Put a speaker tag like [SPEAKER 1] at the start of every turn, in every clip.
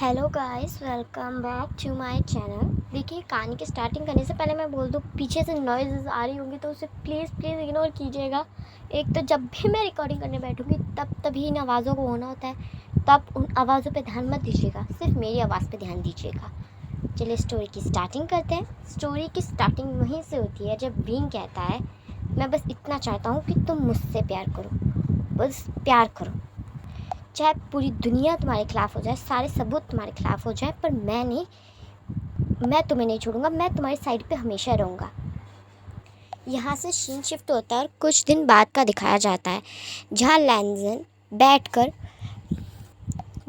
[SPEAKER 1] Hello guys, welcome back to my channel. देखिए, कहानी की स्टार्टिंग करने से पहले मैं बोल दूँ, पीछे से नॉइज़ आ रही होंगी तो उसे प्लीज़ इग्नोर कीजिएगा। एक तो जब भी मैं रिकॉर्डिंग करने बैठूँगी तभी इन आवाज़ों को होना होता है, तब उन आवाज़ों पे ध्यान मत दीजिएगा, सिर्फ मेरी आवाज़ पे ध्यान दीजिएगा। चलिए स्टोरी की स्टार्टिंग करते हैं। स्टोरी की स्टार्टिंग वहीं से होती है जब विंग कहता है, मैं बस इतना चाहता हूँ कि तुम मुझसे प्यार करो, बस प्यार करो। चाहे पूरी दुनिया तुम्हारे खिलाफ हो जाए, सारे सबूत तुम्हारे खिलाफ हो जाए, पर मैं तुम्हें नहीं छोड़ूंगा, मैं तुम्हारी साइड पे हमेशा रहूँगा। यहाँ से सीन शिफ्ट होता है और कुछ दिन बाद का दिखाया जाता है, जहाँ लैंजन बैठकर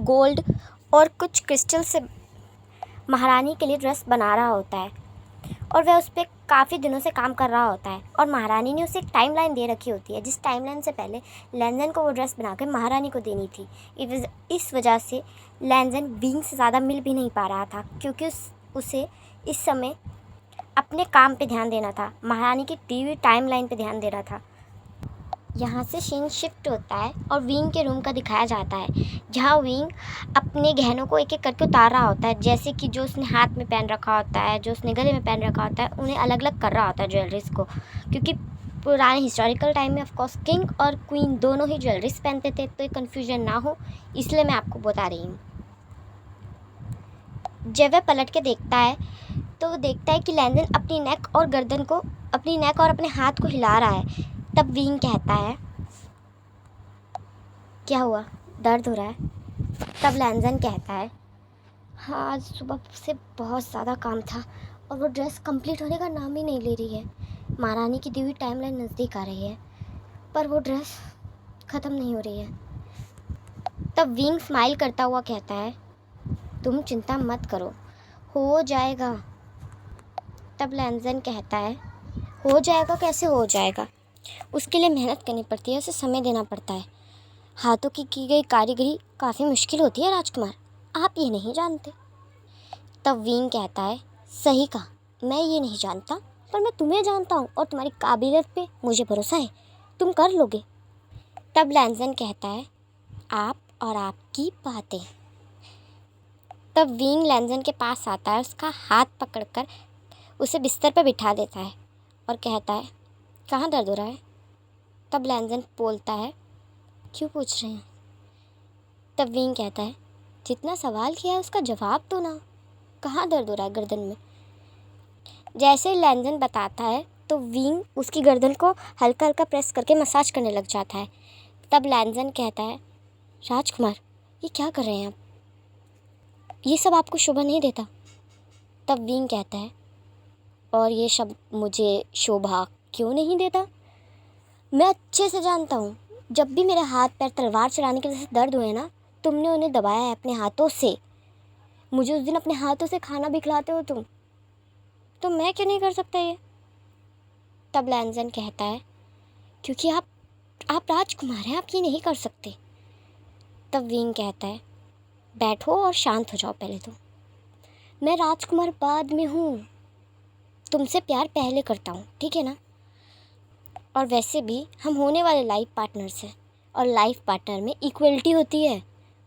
[SPEAKER 1] गोल्ड और कुछ क्रिस्टल से महारानी के लिए ड्रेस बना रहा होता है और वह उस पर काफ़ी दिनों से काम कर रहा होता है और महारानी ने उसे एक टाइमलाइन दे रखी होती है, जिस टाइमलाइन से पहले लैंजन को वो ड्रेस बनाकर महारानी को देनी थी। इस वजह से लैंजन विंग से ज़्यादा मिल भी नहीं पा रहा था, क्योंकि उसे इस समय अपने काम पे ध्यान देना था, महारानी की दी हुई टाइमलाइन पे ध्यान देना था। यहाँ से सीन शिफ्ट होता है और विंग के रूम का दिखाया जाता है, जहाँ विंग अपने गहनों को एक एक करके उतार रहा होता है, जैसे कि जो उसने हाथ में पहन रखा होता है, जो उसने गले में पहन रखा होता है, उन्हें अलग अलग कर रहा होता है ज्वेलरीज को, क्योंकि पुराने हिस्टोरिकल टाइम में ऑफकोर्स किंग और क्वीन दोनों ही ज्वेलरीज पहनते थे, तो ये कन्फ्यूजन ना हो इसलिए मैं आपको बता रही हूँ। जब वह पलट के देखता है तो वो देखता है कि लैंजन अपनी नेक और अपने हाथ को हिला रहा है। तब विंग कहता है, क्या हुआ, दर्द हो रहा है? तब लैंजन कहता है, हाँ, आज सुबह से बहुत ज़्यादा काम था और वो ड्रेस कंप्लीट होने का नाम ही नहीं ले रही है। महारानी की दी हुई टाइमलाइन नज़दीक आ रही है, पर वो ड्रेस ख़त्म नहीं हो रही है। तब विंग स्माइल करता हुआ कहता है, तुम चिंता मत करो, हो जाएगा। तब लैंजन कहता है, हो जाएगा कैसे हो जाएगा? उसके लिए मेहनत करनी पड़ती है, उसे समय देना पड़ता है। हाथों की गई कारीगरी काफ़ी मुश्किल होती है राजकुमार, आप ये नहीं जानते। तब विंग कहता है, सही कहा, मैं ये नहीं जानता, पर मैं तुम्हें जानता हूँ और तुम्हारी काबिलियत पे मुझे भरोसा है, तुम कर लोगे। तब लैंजन कहता है, आप और आपकी बातें। तब विंग लैंजन के पास आता है, उसका हाथ पकड़कर उसे बिस्तर पर बिठा देता है और कहता है, कहाँ दर्द हो रहा है? तब लैंजन बोलता है, क्यों पूछ रहे हैं? तब विंग कहता है, जितना सवाल किया है उसका जवाब दो ना, कहाँ दर्द हो रहा है गर्दन में? जैसे ही लैंजन बताता है तो विंग उसकी गर्दन को हल्का हल्का प्रेस करके मसाज करने लग जाता है। तब लैंजन कहता है, राजकुमार, ये क्या कर रहे हैं आप? ये सब आपको शोभा नहीं देता। तब विंग कहता है, और ये सब मुझे शोभा क्यों नहीं देता? मैं अच्छे से जानता हूँ, जब भी मेरे हाथ पैर तलवार चलाने की वजह से दर्द हुए ना, तुमने उन्हें दबाया है अपने हाथों से। मुझे उस दिन अपने हाथों से खाना भी खिलाते हो तुम, तो मैं क्यों नहीं कर सकता ये? तब लैंजन कहता है, क्योंकि आप राजकुमार हैं, आप ये नहीं कर सकते। तब विंग कहता है, बैठो और शांत हो जाओ पहले तो। मैं राजकुमार बाद में हूँ, तुमसे प्यार पहले करता हूँ, ठीक है ना? और वैसे भी हम होने वाले लाइफ पार्टनर्स हैं, और लाइफ पार्टनर में इक्वलिटी होती है,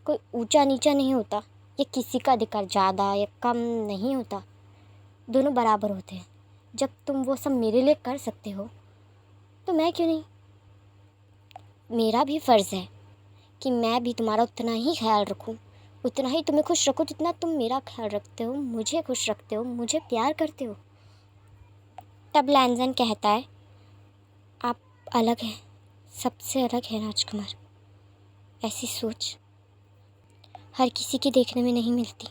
[SPEAKER 1] कोई ऊंचा नीचा नहीं होता, या किसी का अधिकार ज़्यादा या कम नहीं होता, दोनों बराबर होते हैं। जब तुम वो सब मेरे लिए कर सकते हो तो मैं क्यों नहीं? मेरा भी फ़र्ज़ है कि मैं भी तुम्हारा उतना ही ख्याल रखूं, उतना ही तुम्हें खुश रखूं जितना तुम मेरा ख्याल रखते हो, मुझे खुश रखते हो, मुझे प्यार करते हो। तब लैंजन कहता है, आप अलग हैं, सबसे अलग है राजकुमार। ऐसी सोच हर किसी के देखने में नहीं मिलती।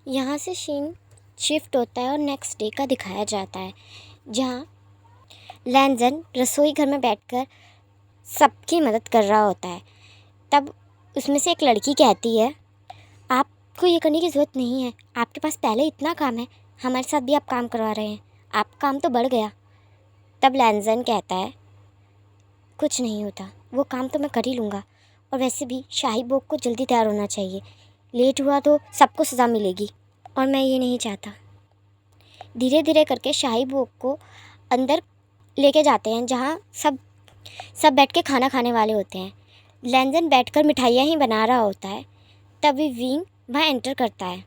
[SPEAKER 1] यहाँ से सीन शिफ्ट होता है और नेक्स्ट डे का दिखाया जाता है, जहाँ लैंजन रसोई घर में बैठकर सबकी मदद कर रहा होता है। तब उसमें से एक लड़की कहती है, आपको ये करने की ज़रूरत नहीं है, आपके पास पहले इतना काम है, हमारे साथ भी आप काम करवा रहे हैं, आपका काम तो बढ़ गया। तब लैंजन कहता है, कुछ नहीं होता, वो काम तो मैं कर ही लूँगा, और वैसे भी शाही भोग को जल्दी तैयार होना चाहिए, लेट हुआ तो सबको सज़ा मिलेगी और मैं ये नहीं चाहता। धीरे धीरे करके शाही भोग को अंदर लेके जाते हैं, जहाँ सब बैठ के खाना खाने वाले होते हैं। लैंजन बैठकर मिठाइयाँ ही बना रहा होता है। तभी विंग वहाँ एंटर करता है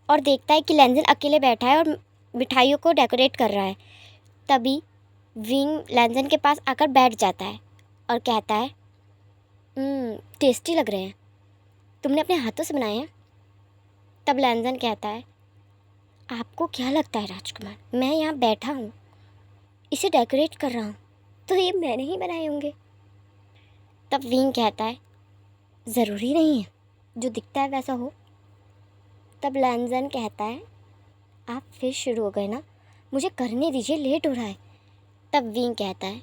[SPEAKER 1] और देखता है कि लैंजन अकेले बैठा है और मिठाइयों को डेकोरेट कर रहा है। तभी विंग लैंजन के पास आकर बैठ जाता है और कहता है, टेस्टी लग रहे हैं, तुमने अपने हाथों से बनाए हैं? तब लैंजन कहता है, आपको क्या लगता है राजकुमार, मैं यहाँ बैठा हूँ, इसे डेकोरेट कर रहा हूँ, तो ये मैंने ही बनाए होंगे। तब विंग कहता है, ज़रूरी नहीं है जो दिखता है वैसा हो। तब लैंजन कहता है, आप फिर शुरू हो गए ना, मुझे करने दीजिए, लेट हो रहा है। तब विंग कहता है,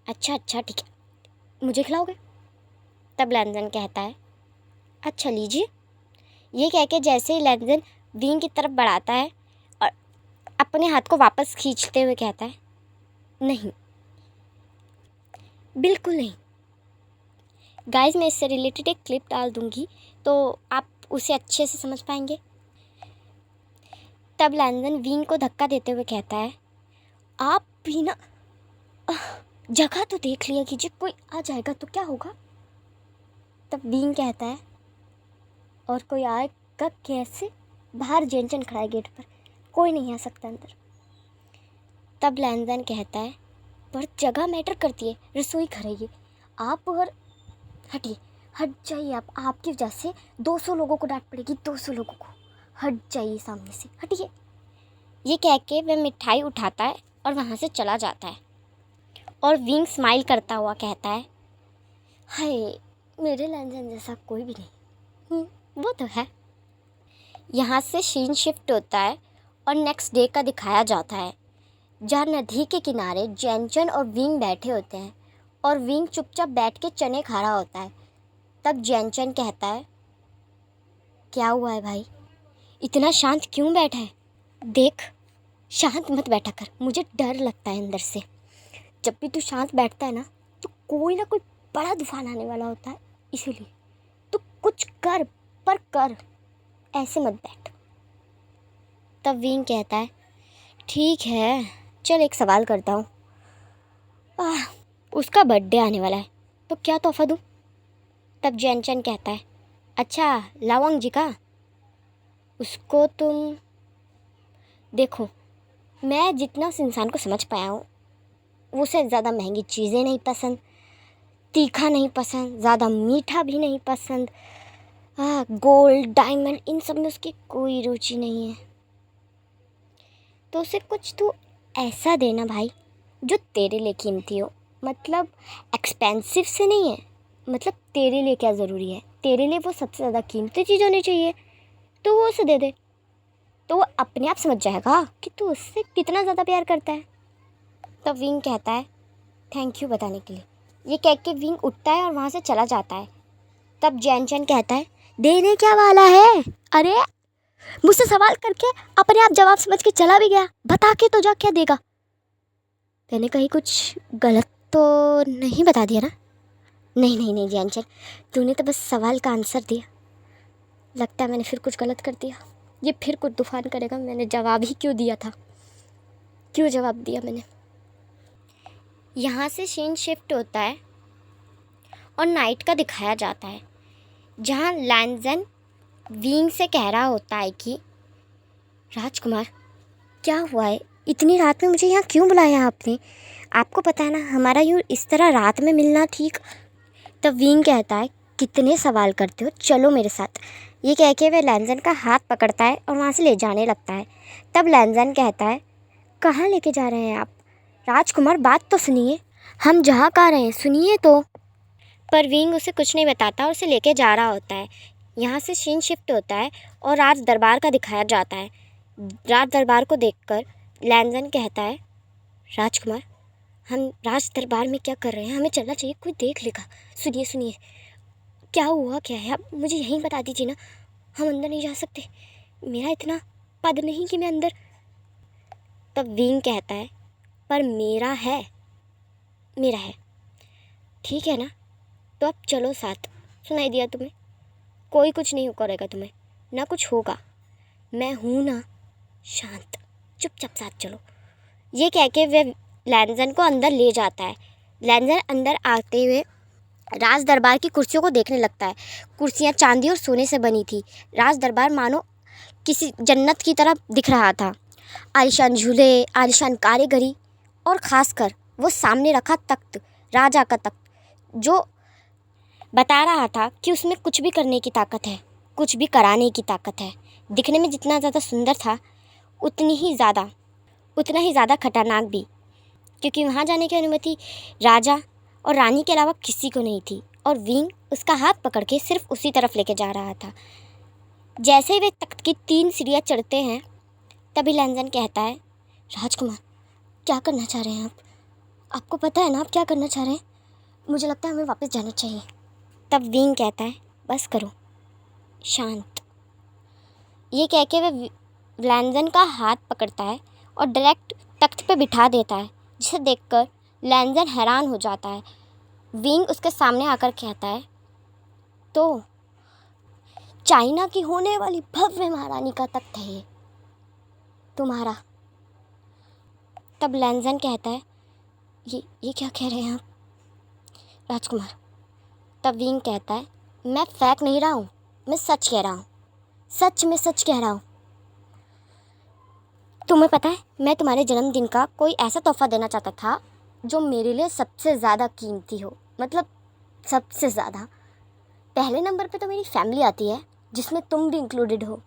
[SPEAKER 1] अच्छा ठीक है, मुझे खिलाओगे? तब लैंजन कहता है, अच्छा लीजिए। ये कह के जैसे ही लैंजन विंग की तरफ बढ़ाता है और अपने हाथ को वापस खींचते हुए कहता है, नहीं, बिल्कुल नहीं। गाइस, मैं इससे रिलेटेड एक क्लिप डाल दूँगी तो आप उसे अच्छे से समझ पाएंगे। तब लैंजन विंग को धक्का देते हुए कहता है, आप भी ना, जगह तो देख लिया कीजिए, कोई आ जाएगा तो क्या होगा? तब विंग कहता है, और कोई आएगा कैसे? बाहर जेनचन खड़ा है गेट पर, कोई नहीं आ सकता अंदर। तब लैंजन कहता है, पर जगह मैटर करती है, रसोई घर है ये, आप और हटिए, हट जाइए, आपकी वजह से 200 लोगों को डांट पड़ेगी, 200 लोगों को, हट जाइए सामने से, हटिए। ये कह के वह मिठाई उठाता है और वहाँ से चला जाता है और विंग स्माइल करता हुआ कहता है, हाय, मेरे लैंजन जैसा कोई भी नहीं। वो तो है। यहाँ से सीन शिफ्ट होता है और नेक्स्ट डे का दिखाया जाता है, जहाँ नदी के किनारे जेनचन और विंग बैठे होते हैं और विंग चुपचाप बैठ के चने खा रहा होता है। तब जेनचन कहता है, क्या हुआ है भाई, इतना शांत क्यों बैठा है? देख, शांत मत बैठा कर, मुझे डर लगता है अंदर से। जब भी तू शांत बैठता है ना, तो कोई ना कोई बड़ा तूफान आने वाला होता है, इसीलिए तू कुछ कर, पर कर, ऐसे मत बैठ। तब विंग कहता है, ठीक है, चल एक सवाल करता हूँ, उसका बर्थडे आने वाला है तो क्या तोहफा दूँ? तब जेनचन कहता है, अच्छा लावंग जी का, उसको तुम देखो, मैं जितना उस इंसान को समझ पाया हूँ, उसे ज़्यादा महंगी चीज़ें नहीं पसंद, तीखा नहीं पसंद, ज़्यादा मीठा भी नहीं पसंद, गोल्ड डायमंड इन सब में उसकी कोई रुचि नहीं है। तो उसे कुछ तू ऐसा देना भाई जो तेरे लिए कीमती हो, मतलब एक्सपेंसिव से नहीं है, मतलब तेरे लिए क्या ज़रूरी है, तेरे लिए वो सबसे ज़्यादा कीमती चीज़ होनी चाहिए, तो वो उसे दे दे, तो वो अपने आप समझ जाएगा कि तू उससे कितना ज़्यादा प्यार करता है। तब विंग कहता है, थैंक यू बताने के लिए। ये कह के विंग उठता है और वहाँ से चला जाता है। तब जेनचन कहता है, देने क्या वाला है? अरे मुझसे सवाल करके अपने आप जवाब समझ के चला भी गया, बता के तो जा, क्या देगा? मैंने कहीं कुछ गलत तो नहीं बता दिया ना? नहीं जेनचन, तूने तो बस सवाल का आंसर दिया, लगता है मैंने फिर कुछ गलत कर दिया, ये फिर कुछ तूफान करेगा, मैंने जवाब ही क्यों दिया था, क्यों जवाब दिया मैंने। यहाँ से सीन शिफ्ट होता है और नाइट का दिखाया जाता है, जहाँ लैंजन विंग से कह रहा होता है कि राजकुमार, क्या हुआ है, इतनी रात में मुझे यहाँ क्यों बुलाया आपने? आपको पता है ना, हमारा यूँ इस तरह रात में मिलना ठीक। तब विंग कहता है, कितने सवाल करते हो, चलो मेरे साथ। ये कह के वह लैंजन का हाथ पकड़ता है और वहाँ से ले जाने लगता है। तब लैंजन कहता है, कहाँ लेके जा रहे हैं आप? राजकुमार, बात तो सुनिए, हम जहाँ का रहे हैं सुनिए तो। पर विंग उसे कुछ नहीं बताता और उसे लेके जा रहा होता है। यहाँ से सीन शिफ्ट होता है और राज दरबार का दिखाया जाता है। राज दरबार को देखकर लैंजन कहता है, राजकुमार, हम राज दरबार में क्या कर रहे हैं, हमें चलना चाहिए, कोई देख लेगा। सुनिए, क्या हुआ, क्या है, आप मुझे यहीं बता दीजिए ना, हम अंदर नहीं जा सकते, मेरा इतना पद नहीं कि मैं अंदर। तब विंग कहता है, पर मेरा है, ठीक है ना, तो अब चलो साथ। सुनाई दिया तुम्हें? कोई कुछ नहीं करेगा तुम्हें, ना कुछ होगा, मैं हूँ ना, शांत, चुपचाप साथ चलो। ये कह के वह लैंजन को अंदर ले जाता है। लैंजन अंदर आते हुए राज दरबार की कुर्सियों को देखने लगता है। कुर्सियाँ चांदी और सोने से बनी थी। राज दरबार मानो किसी जन्नत की तरह दिख रहा था। आलीशान झूले, आलीशान कारीगरी और ख़ासकर वो सामने रखा तख्त, राजा का तख्त, जो बता रहा था कि उसमें कुछ भी करने की ताकत है, कुछ भी कराने की ताकत है। दिखने में जितना ज़्यादा सुंदर था उतना ही ज़्यादा खतरनाक भी, क्योंकि वहाँ जाने की अनुमति राजा और रानी के अलावा किसी को नहीं थी। और विंग उसका हाथ पकड़ के सिर्फ उसी तरफ लेके जा रहा था। जैसे ही वे तख्त की 3 सीढ़ियाँ चढ़ते हैं, तभी लैंजन कहता है, राजकुमार क्या करना चाह रहे हैं आप? आपको पता है ना आप क्या करना चाह रहे हैं? मुझे लगता है हमें वापस जाना चाहिए। तब विंग कहता है, बस करो, शांत। ये कह के वे लैंजन का हाथ पकड़ता है और डायरेक्ट तख्त पे बिठा देता है, जिसे देखकर लैंजन हैरान हो जाता है। विंग उसके सामने आकर कहता है, तो चाइना की होने वाली भव्य महारानी का तख्त है ये तुम्हारा। तब लैंजन कहता है, ये क्या कह रहे हैं आप राजकुमार? तब विंग कहता है, मैं फेंक नहीं रहा हूँ, मैं सच कह रहा हूँ, सच में सच कह रहा हूँ। तुम्हें पता है, मैं तुम्हारे जन्मदिन का कोई ऐसा तोहफा देना चाहता था जो मेरे लिए सबसे ज़्यादा कीमती हो, मतलब सबसे ज़्यादा। पहले नंबर पे तो मेरी फैमिली आती है, जिसमें तुम भी इंक्लूडेड हो,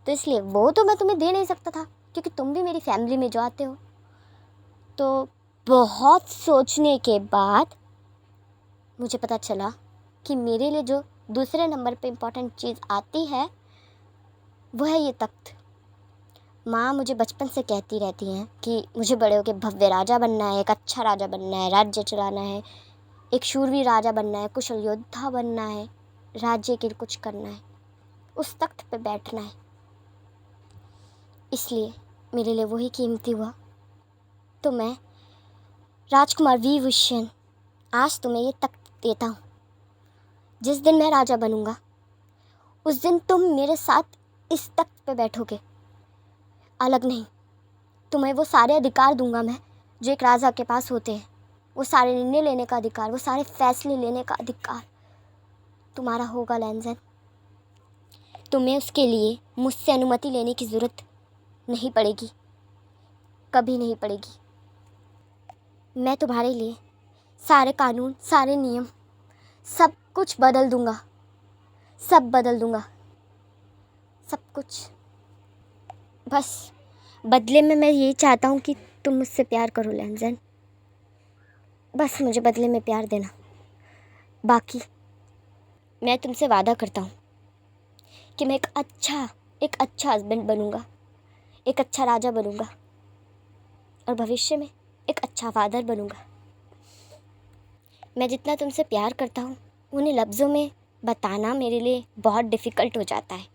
[SPEAKER 1] तो इसलिए वो तो मैं तुम्हें दे नहीं सकता था, क्योंकि तुम भी मेरी फैमिली में जो आते हो। तो बहुत सोचने के बाद मुझे पता चला कि मेरे लिए जो दूसरे नंबर पे इम्पोर्टेंट चीज़ आती है वो है ये तख्त। माँ मुझे बचपन से कहती रहती हैं कि मुझे बड़े होकर भव्य राजा बनना है, एक अच्छा राजा बनना है, राज्य चलाना है, एक शूरवीर राजा बनना है, कुशल योद्धा बनना है, राज्य के लिए कुछ करना है, उस तख्त पे बैठना है। इसलिए मेरे लिए वही कीमती हुआ। तो मैं राजकुमार विभूषण आज तुम्हें ये तख्त देता हूँ। जिस दिन मैं राजा बनूंगा उस दिन तुम मेरे साथ इस तख्त पे बैठोगे, अलग नहीं। तुम्हें वो सारे अधिकार दूंगा मैं जो एक राजा के पास होते हैं। वो सारे निर्णय लेने का अधिकार, वो सारे फैसले लेने का अधिकार तुम्हारा होगा लैंजन। तुम्हें उसके लिए मुझसे अनुमति लेने की ज़रूरत नहीं पड़ेगी, कभी नहीं पड़ेगी। मैं तुम्हारे लिए सारे कानून, सारे नियम, सब कुछ बदल दूंगा, सब बदल दूंगा, सब कुछ। बस बदले में मैं यही चाहता हूँ कि तुम मुझसे प्यार करो लैंजन। बस मुझे बदले में प्यार देना। बाकी मैं तुमसे वादा करता हूँ कि मैं एक अच्छा हस्बैंड बनूंगा, एक अच्छा राजा बनूंगा और भविष्य में एक अच्छा फादर बनूंगा। मैं जितना तुमसे प्यार करता हूँ उन्हें लफ्ज़ों में बताना मेरे लिए बहुत डिफ़िकल्ट हो जाता है।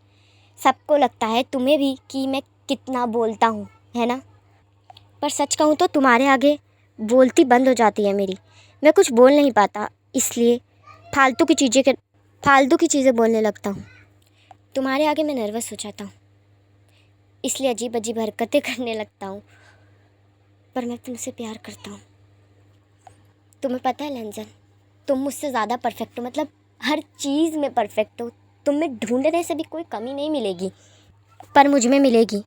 [SPEAKER 1] सबको लगता है, तुम्हें भी, कि मैं कितना बोलता हूँ, है ना? पर सच कहूँ तो तुम्हारे आगे बोलती बंद हो जाती है मेरी। मैं कुछ बोल नहीं पाता, इसलिए फालतू की चीज़ें बोलने लगता हूँ। तुम्हारे आगे मैं नर्वस हो जाता हूँ, इसलिए अजीब अजीब हरकतें करने लगता हूँ। पर मैं तुमसे प्यार करता हूँ। तुम्हें पता है लैंजन, तुम मुझसे ज़्यादा परफेक्ट हो, मतलब हर चीज़ में परफेक्ट हो। तुम में ढूंढने से भी कोई कमी नहीं मिलेगी, पर मुझ में मिलेगी।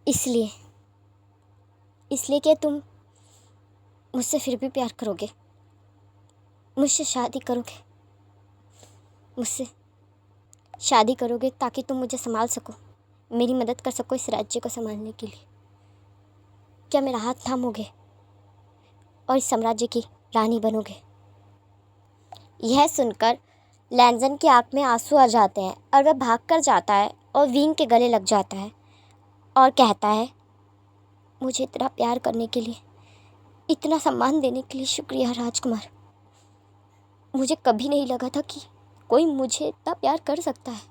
[SPEAKER 1] इसलिए कि तुम मुझसे फिर भी प्यार करोगे, मुझसे शादी करोगे ताकि तुम मुझे संभाल सको, मेरी मदद कर सको इस राज्य को संभालने के लिए। क्या मेरा हाथ थामोगे और इस साम्राज्य की रानी बनोगे? यह सुनकर लैंजन की आँख में आंसू आ जाते हैं और वह भाग कर जाता है और विंग के गले लग जाता है और कहता है, मुझे इतना प्यार करने के लिए, इतना सम्मान देने के लिए शुक्रिया राजकुमार। मुझे कभी नहीं लगा था कि कोई मुझे इतना प्यार कर सकता है,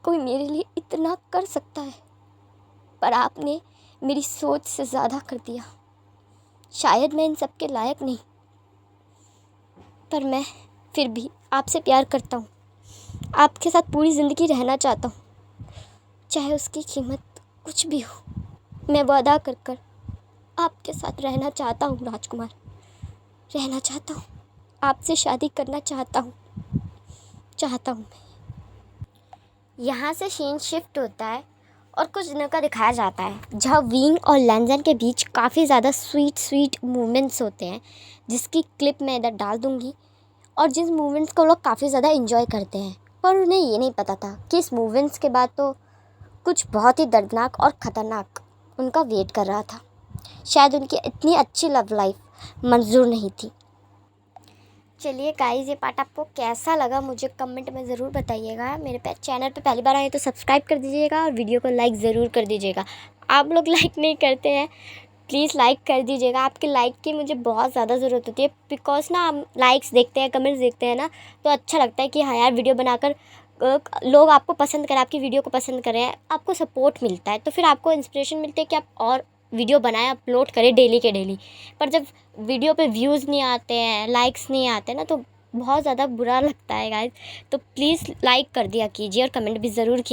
[SPEAKER 1] कोई मेरे लिए इतना कर सकता है, पर आपने मेरी सोच से ज़्यादा कर दिया। शायद मैं इन सब के लायक नहीं, पर मैं फिर भी आपसे प्यार करता हूँ। आपके साथ पूरी ज़िंदगी रहना चाहता हूँ, चाहे उसकी कीमत कुछ भी हो। मैं वादा कर कर आपके साथ रहना चाहता हूँ राजकुमार, रहना चाहता हूँ। आपसे शादी करना चाहता हूँ मैं। यहाँ से सीन शिफ्ट होता है और कुछ दिनों का दिखाया जाता है जहाँ विंग और लैंजन के बीच काफ़ी ज़्यादा स्वीट मोमेंट्स होते हैं, जिसकी क्लिप मैं इधर डाल दूँगी। और जिस मूवमेंट्स को लोग काफ़ी ज़्यादा एंजॉय करते हैं, पर उन्हें ये नहीं पता था कि इस मूवमेंट्स के बाद तो कुछ बहुत ही दर्दनाक और ख़तरनाक उनका वेट कर रहा था। शायद उनकी इतनी अच्छी लव लाइफ मंजूर नहीं थी। चलिए गाइस, ये पार्ट आपको कैसा लगा मुझे कमेंट में ज़रूर बताइएगा। मेरे चैनल पे पहली बार आए तो सब्सक्राइब कर दीजिएगा और वीडियो को लाइक ज़रूर कर दीजिएगा। आप लोग लाइक नहीं करते हैं, प्लीज़ लाइक कर दीजिएगा। आपके लाइक की मुझे बहुत ज़्यादा ज़रूरत होती है, बिकॉज ना हम लाइक्स देखते हैं, कमेंट्स देखते हैं ना, तो अच्छा लगता है कि हाँ यार, वीडियो बनाकर लोग आपको पसंद करें, आपकी वीडियो को पसंद करें, आपको सपोर्ट मिलता है, तो फिर आपको इंस्पिरेशन मिलती है कि आप और वीडियो बनाएं, अपलोड करें डेली के डेली। पर जब वीडियो पे व्यूज़ नहीं आते हैं, लाइक्स नहीं आते ना, तो बहुत ज़्यादा बुरा लगता है गाइस। तो प्लीज़ लाइक कर दिया कीजिए और कमेंट भी ज़रूर किया